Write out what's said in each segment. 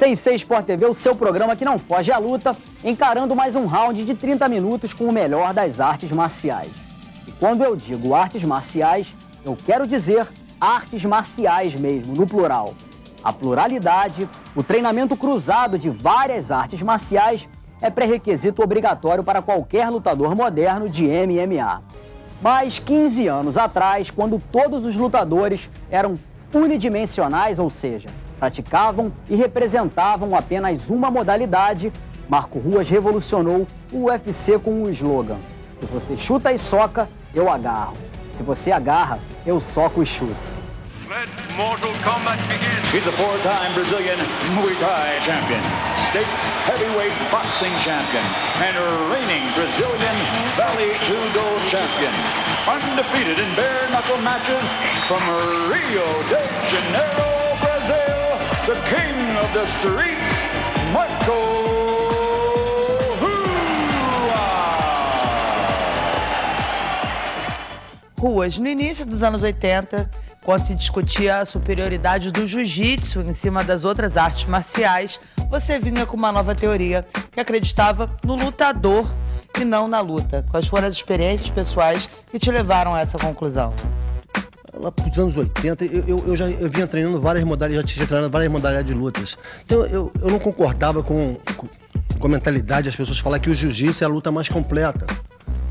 Sensei Sport TV, o seu programa que não foge à luta, encarando mais um round de 30 minutos com o melhor das artes marciais. E quando eu digo artes marciais, eu quero dizer artes marciais mesmo, no plural. A pluralidade, o treinamento cruzado de várias artes marciais é pré-requisito obrigatório para qualquer lutador moderno de MMA. Mas 15 anos atrás, quando todos os lutadores eram unidimensionais, ou seja, praticavam e representavam apenas uma modalidade, Marco Ruas revolucionou o UFC com um slogan: se você chuta e soca, eu agarro. Se você agarra, eu soco e chuto. Let Mortal Kombat begin. He's a four-time Brazilian Muay Thai champion, state heavyweight boxing champion, and reigning Brazilian Vale Tudo champion. Undefeated in bare-knuckle matches from Rio de Janeiro, Brazil, the king of the streets, Marco Ruas. No início dos anos 80, quando se discutia a superioridade do jiu-jitsu em cima das outras artes marciais, você vinha com uma nova teoria que acreditava no lutador e não na luta. Quais foram as experiências pessoais que te levaram a essa conclusão? Lá para os anos 80, eu vinha treinando várias modalidades, já tinha treinado várias modalidades de lutas. Então eu não concordava com a mentalidade das pessoas falar que o jiu-jitsu é a luta mais completa.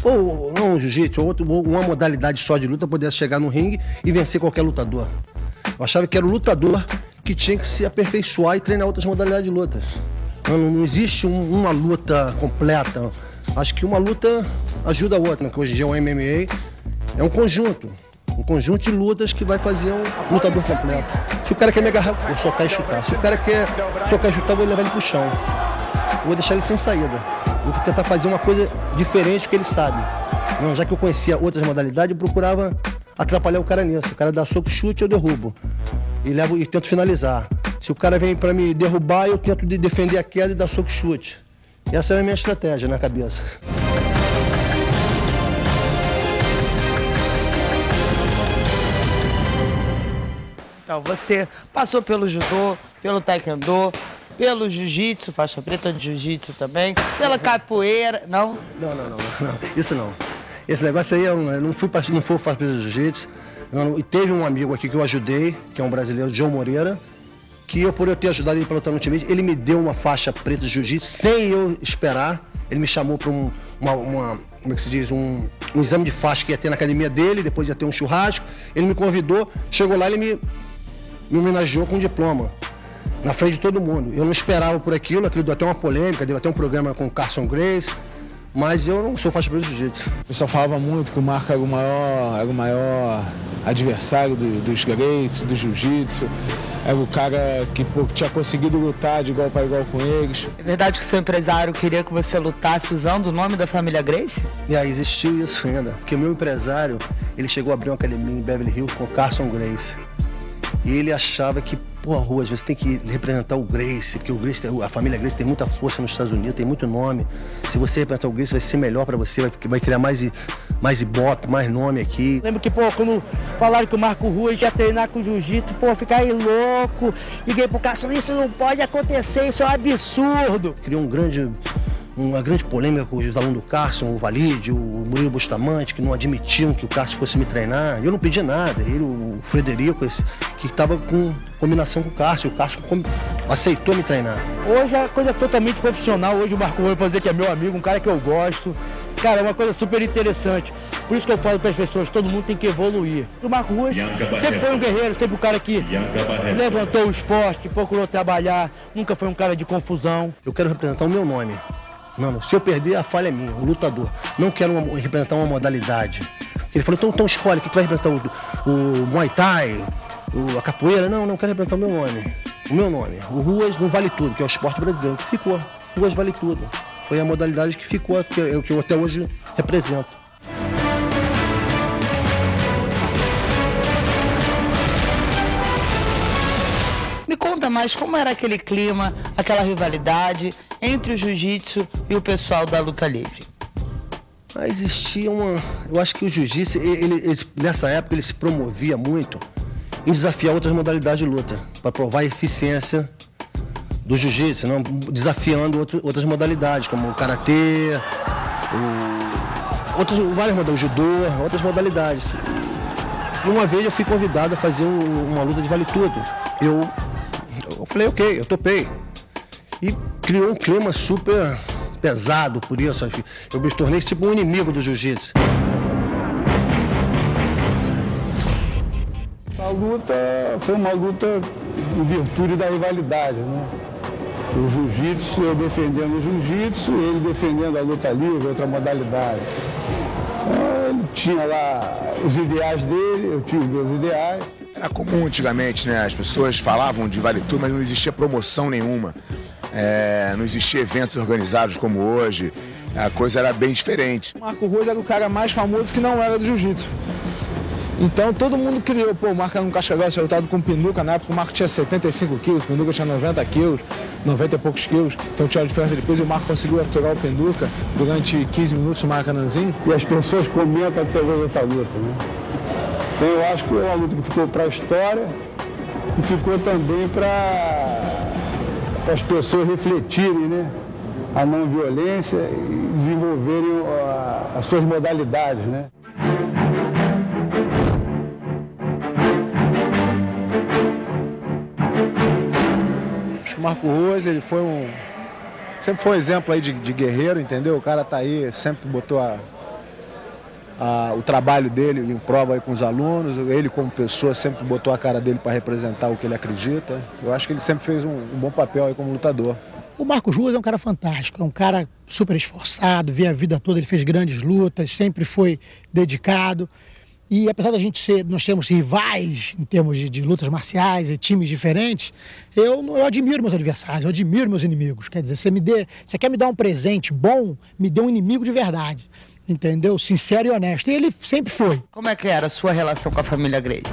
Ou não o jiu-jitsu, ou uma modalidade só de luta pudesse chegar no ringue e vencer qualquer lutador. Eu achava que era o lutador que tinha que se aperfeiçoar e treinar outras modalidades de lutas. Não existe uma luta completa. Acho que uma luta ajuda a outra, né? Que hoje em dia o MMA é um conjunto de lutas que vai fazer um lutador completo. Se o cara quer me agarrar, eu socar e chutar. Se o cara quer socar e chutar, eu vou levar ele pro chão. Eu vou deixar ele sem saída. Eu vou tentar fazer uma coisa diferente do que ele sabe. Não, já que eu conhecia outras modalidades, eu procurava atrapalhar o cara nisso. O cara dá soco, chute, eu derrubo. E tento finalizar. Se o cara vem para me derrubar, eu tento defender a queda e dar soco, chute. E essa é a minha estratégia na cabeça. Então, você passou pelo judô, pelo taekwondo, pelo jiu-jitsu, faixa preta de jiu-jitsu também, pela capoeira, não? Não, isso não. Esse negócio aí, eu não fui faixa preta de jiu-jitsu. E teve um amigo aqui que eu ajudei, que é um brasileiro, João Moreira, que por eu ter ajudado ele para lutar no Ultimate, ele me deu uma faixa preta de jiu-jitsu sem eu esperar. Ele me chamou para como é que se diz, um exame de faixa que ia ter na academia dele, depois ia ter um churrasco. Ele me convidou, chegou lá, ele me homenageou com um diploma, na frente de todo mundo. Eu não esperava por aquilo deu até uma polêmica, deu até um programa com o Carson Grace, mas eu não sou faixa preta de jiu-jitsu. O pessoal falava muito que o Marco era o maior adversário dos Grace, do jiu-jitsu, era o cara que tinha conseguido lutar de igual para igual com eles. É verdade que seu empresário queria que você lutasse usando o nome da família Grace? E aí existiu isso ainda, porque o meu empresário, ele chegou a abrir uma academia em Beverly Hills com o Carson Grace. E ele achava que, Ruas, você tem que representar o Grace, porque a família Grace tem muita força nos Estados Unidos, tem muito nome. Se você representar o Grace, vai ser melhor pra você, vai criar mais ibope, mais nome aqui. Lembro que, quando falaram que o Marco Ruas ia treinar com jiu-jitsu, fiquei louco. Liguei pro Cássio, isso não pode acontecer, isso é um absurdo. Criou uma grande polêmica com os alunos do Carson, o Valide, o Murilo Bustamante, que não admitiam que o Carson fosse me treinar. Eu não pedi nada. Ele, o Frederico, que estava com combinação com o Carson aceitou me treinar. Hoje é coisa totalmente profissional. Hoje o Marco Ruas, pode dizer que é meu amigo, um cara que eu gosto. Cara, é uma coisa super interessante. Por isso que eu falo para as pessoas, todo mundo tem que evoluir. O Marco Ruas sempre foi um guerreiro, sempre um cara que levantou o esporte, que procurou trabalhar, nunca foi um cara de confusão. Eu quero representar o meu nome. Não, se eu perder, a falha é minha, o lutador. Não quero representar uma modalidade. Ele falou, então escolhe, que tu vai representar o Muay Thai, a capoeira. Não, quero representar o meu nome. O meu nome. O Ruas não vale tudo, que é o esporte brasileiro. Ficou. Ruas vale tudo. Foi a modalidade que ficou, que eu até hoje represento. Me conta mais como era aquele clima, aquela rivalidade entre o jiu-jitsu e o pessoal da luta livre. Existia eu acho que o jiu-jitsu, nessa época, ele se promovia muito em desafiar outras modalidades de luta, para provar a eficiência do jiu-jitsu, não, desafiando outras modalidades, como o karatê, várias modalidades, o judô, outras modalidades. E uma vez eu fui convidado a fazer uma luta de vale tudo. Eu falei, ok, eu topei. E criou um clima super pesado por isso. Eu me tornei tipo um inimigo do jiu-jitsu. A luta foi uma luta em virtude da rivalidade, né? O jiu-jitsu, eu defendendo o jiu-jitsu, ele defendendo a luta livre, outra modalidade. Então, ele tinha lá os ideais dele, eu tinha os meus ideais. Era comum antigamente, né? As pessoas falavam de vale tudo, mas não existia promoção nenhuma. Não existia eventos organizados como hoje. A coisa era bem diferente. O Marco Ruas era o cara mais famoso que não era do jiu-jitsu. Então todo mundo criou, o Marco era um cascavel, tinha lutado com o Pinduca, na época o Marco tinha 75 quilos, o Pinduca tinha 90 quilos, 90 e poucos quilos, então tinha a diferença depois e o Marco conseguiu aturar o Pinduca durante 15 minutos no Maracanãzinho. E as pessoas comentam até hoje essa luta, né? Então eu acho que é uma luta que ficou para a história e ficou também para as pessoas refletirem, né? A não violência e desenvolverem as suas modalidades, né? O Marco Ruas, ele sempre foi um exemplo aí de guerreiro, entendeu? O cara tá aí, sempre botou o trabalho dele em prova aí com os alunos, ele como pessoa sempre botou a cara dele para representar o que ele acredita. Eu acho que ele sempre fez um bom papel aí como lutador. O Marcos Ruas é um cara fantástico, é um cara super esforçado, vê a vida toda, ele fez grandes lutas, sempre foi dedicado. E apesar da nós termos rivais em termos de lutas marciais e times diferentes, eu admiro meus adversários, eu admiro meus inimigos. Quer dizer, você quer me dar um presente bom, me dê um inimigo de verdade, entendeu? Sincero e honesto. E ele sempre foi. Como é que era a sua relação com a família Gracie?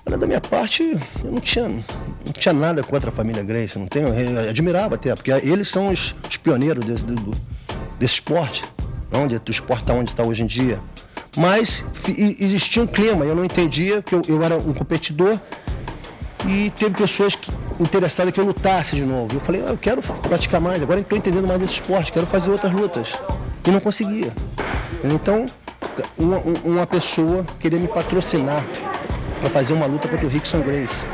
Olha, da minha parte, eu não tinha nada contra a família Gracie, eu admirava até, porque eles são os pioneiros desse esporte, onde o esporte está onde está hoje em dia. Mas existia um clima, eu não entendia, que eu era um competidor e teve pessoas interessadas que eu lutasse de novo. Eu falei, eu quero praticar mais, agora estou entendendo mais desse esporte, quero fazer outras lutas. E não conseguia. Então, uma pessoa queria me patrocinar para fazer uma luta contra o Rickson Gracie.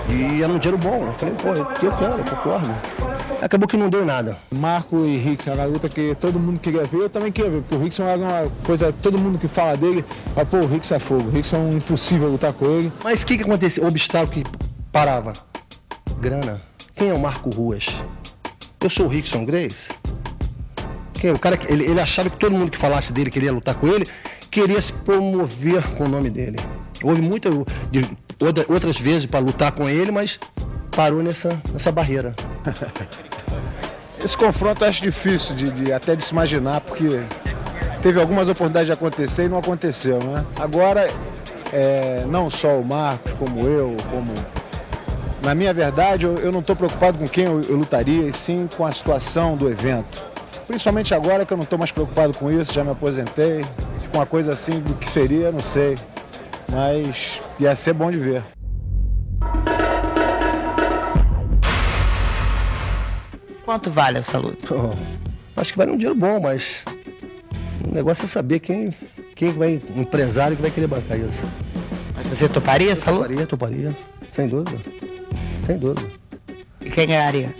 E era um dinheiro bom, eu falei, eu quero, eu concordo. Acabou que não deu nada. Marco e Rickson era uma luta que todo mundo queria ver, eu também queria ver, porque o Rickson era uma coisa, todo mundo que fala dele, fala, pô, o Rickson é fogo, o Rickson é impossível lutar com ele. Mas o que aconteceu? O obstáculo que parava? Grana. Quem é o Marco Ruas? Eu sou o Rickson Gracie? Quem é o cara que ele achava que todo mundo que falasse dele queria lutar com ele, queria se promover com o nome dele. Houve outras vezes para lutar com ele, mas parou nessa barreira. Esse confronto eu acho difícil até de se imaginar, porque teve algumas oportunidades de acontecer e não aconteceu, né? Agora, não só o Marcos, como eu, na minha verdade, eu não estou preocupado com quem eu lutaria, e sim com a situação do evento. Principalmente agora que eu não estou mais preocupado com isso, já me aposentei, com uma coisa assim do que seria, não sei, mas ia ser bom de ver. Quanto vale essa luta? Acho que vale um dinheiro bom, mas o negócio é saber quem vai, um empresário que vai querer bancar isso. Mas você toparia essa luta? Toparia, sem dúvida, sem dúvida. E quem ganharia?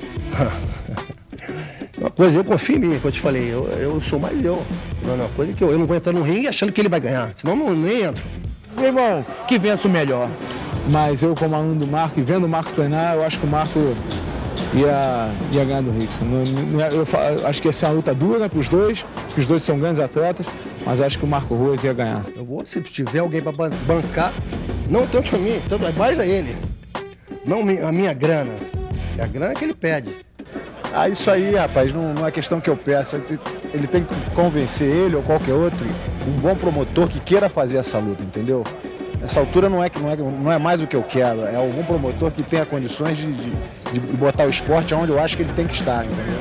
Uma coisa, eu confio em mim, que eu te falei, eu sou mais eu. Não é uma coisa que eu não vou entrar no ringue achando que ele vai ganhar, senão nem entro. Meu irmão, que vença o melhor. Mas eu, como aluno do Marco, e vendo o Marco treinar, eu acho que o Marco ia ganhar do Rickson. Eu acho que ia ser uma luta dura para os dois, porque os dois são grandes atletas, mas eu acho que o Marco Ruas ia ganhar. Eu vou, se tiver alguém para bancar, não tanto a mim, tanto mais a ele. Não a minha grana, é a grana que ele pede. Isso aí, rapaz, não é questão que eu peço. Ele tem que convencer ele ou qualquer outro, um bom promotor que queira fazer essa luta, entendeu? Nessa altura não é mais o que eu quero, é algum promotor que tenha condições de botar o esporte onde eu acho que ele tem que estar, entendeu?